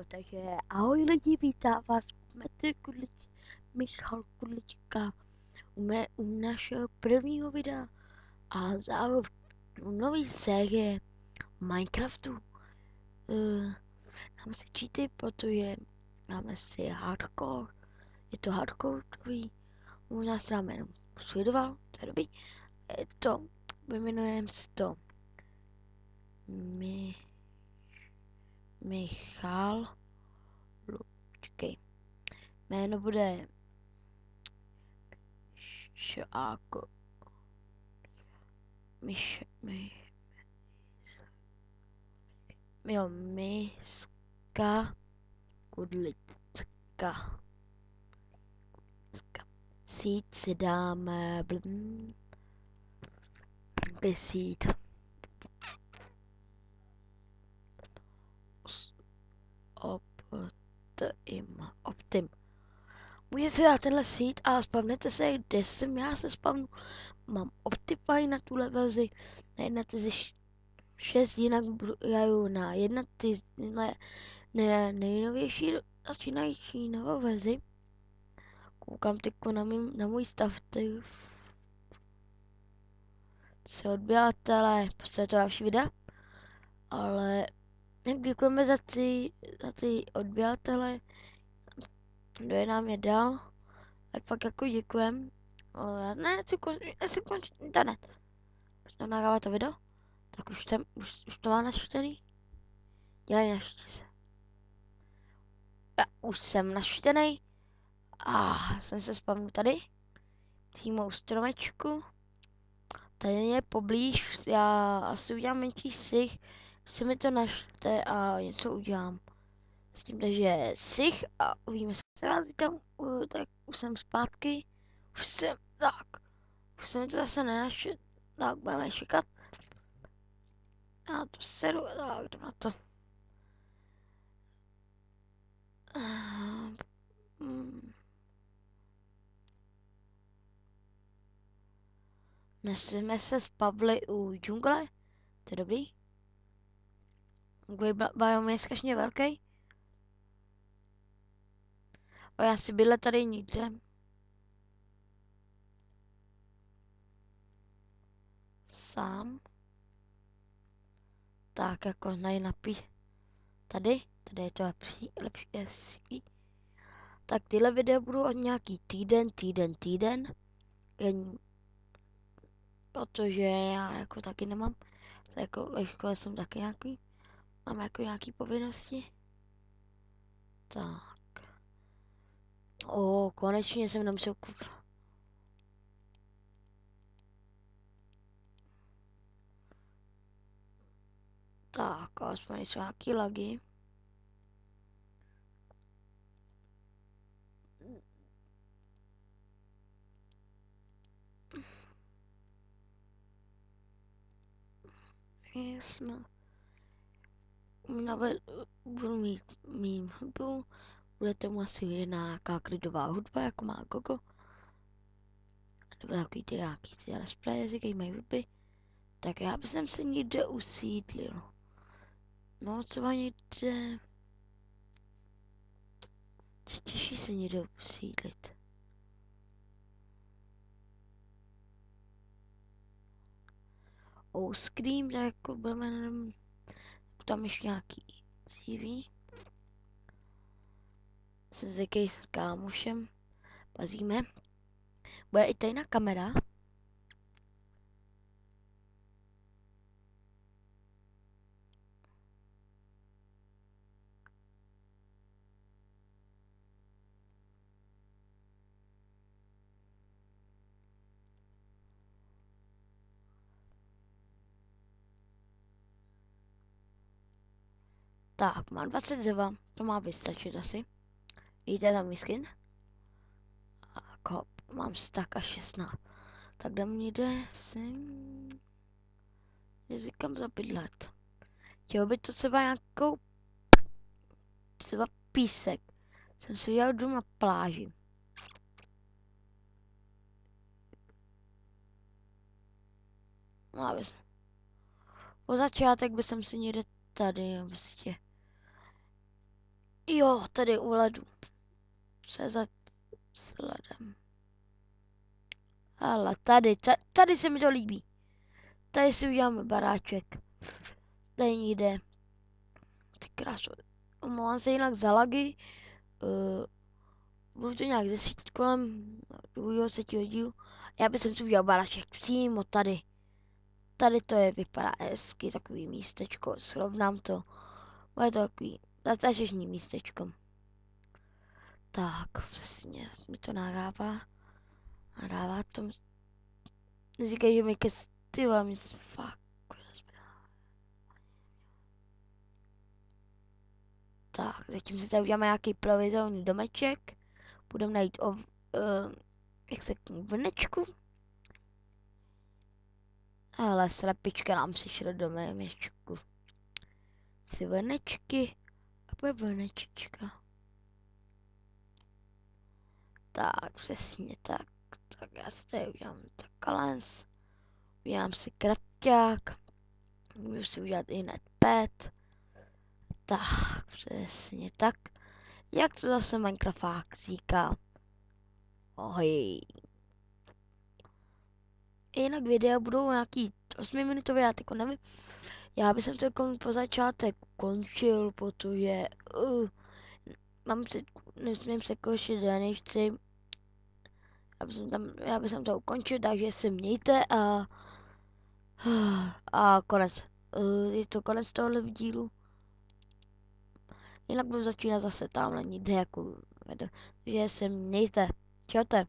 Takže ahoj lidi, vítá vás Michal Kudlička u našeho prvního videa a zároveň nový série Minecraftu. Dáme si cheaty, protože dáme si hardcore, je to hardcoreový, možná se dáme jenom survival, to je dobrý. Je to, vyjmenujeme si to Michal, počkej, jméno bude Šáko. Miska Kudlicka. Seed si dáme seed. Optim. Můžete si dát tenhle seed a spavnete se, kde jsem já se spavnu. Mám Optify na tuhle verzi, na 1.6, jinak hraju na nejnovější začínající novou verzi. Koukám teďko na můj stav, se odběratele, prostě to další videa, ale děkujeme za ty odběratele, kdo je nám je dal, a fakt jako děkujem, ale ne, chci končit internet. Už tam nahrává to video, tak už to má naštěný, dělej naště se. Já už jsem naštěnej a jsem se spavnul tady, přímo u stromečku. Tady je poblíž, já asi udělám menší sich, se mi to našte a něco udělám s tím, takže sich a uvidíme se. Rád vítám, tak už jsem zpátky, už jsem to zase nenašel, tak budeme čekat. Já to sedu, tak jdem na to. Dnes jsme se spavli u džungle, to je dobrý. Biom je strašně velký. A já si bydle tady nikde. Sám. Tak jako tady je to lepší. Tak tyhle videa budou od nějaký týden. Protože já jako taky nemám. Tak jako ve škole jsem taky mám jako nějaký povinnosti. Tak. Konečně jsem nemusel tak, aspoň jsou nějaký lagy. Budu mít hudbu, bude tomu asi nějaká klidová hudba, jako má Gogo. Nebo takový ty nějaký ty let's play, říkají mají hudby. Tak já bych se někde usídlil. No, třeba někde... Těžší se někde usídlit. Scream, tak jako budeme tam ještě nějaký CV. Jsem zvyklý s kámošem. Bazíme. Bude i tajná kamera. Tak, mám 22, to má vystačit asi. Vidíte tam můj skin? Mám stack až 16. Tak jdem někde sem. Říkám zabydlet. Chtěl by to třeba nějakou... Třeba písek. Jsem si udělal dům na pláži. No abys... Po začátek bych si někde tady prostě... Jo, tady u ledu. CZ s ledem. Ale tady se mi to líbí. Tady si uděláme baráček. Tady nikde. Ty krásu. Omlouvám se jinak za lagy. Budu to nějak zesít kolem druhého třetího dílu. Já bych si udělal baráček přímo tady. Tady to vypadá hezky, takový místečko. Srovnám to. Bude to takový zatážení místečko. Tak, přesně, mi to nahrává. Nahrává to. Neříkej, že mi ty mi fakt. Tak, zatím si tady uděláme nějaký provizorní domeček. Budeme najít jak se k ní vnečku. Ale slepička nám přišla do mémečku. Si vnečky. A bude vnečička. Tak, přesně tak. Tak já si tady udělám takalens. Udělám si krafťák. Můžu si udělat i hned pet. Tak, přesně tak. Jak to zase Minecrafták říká. Ohoj. Jinak videa budou nějaký 8-minutové, já teď nevím. Já bych to po začátek končil, protože nesmím se košit denejšci. Já bych to ukončil, takže se mějte a konec. Je to konec tohohle dílu. Jinak budu začínat zase tamhle někde jako, že se mějte. Čaute.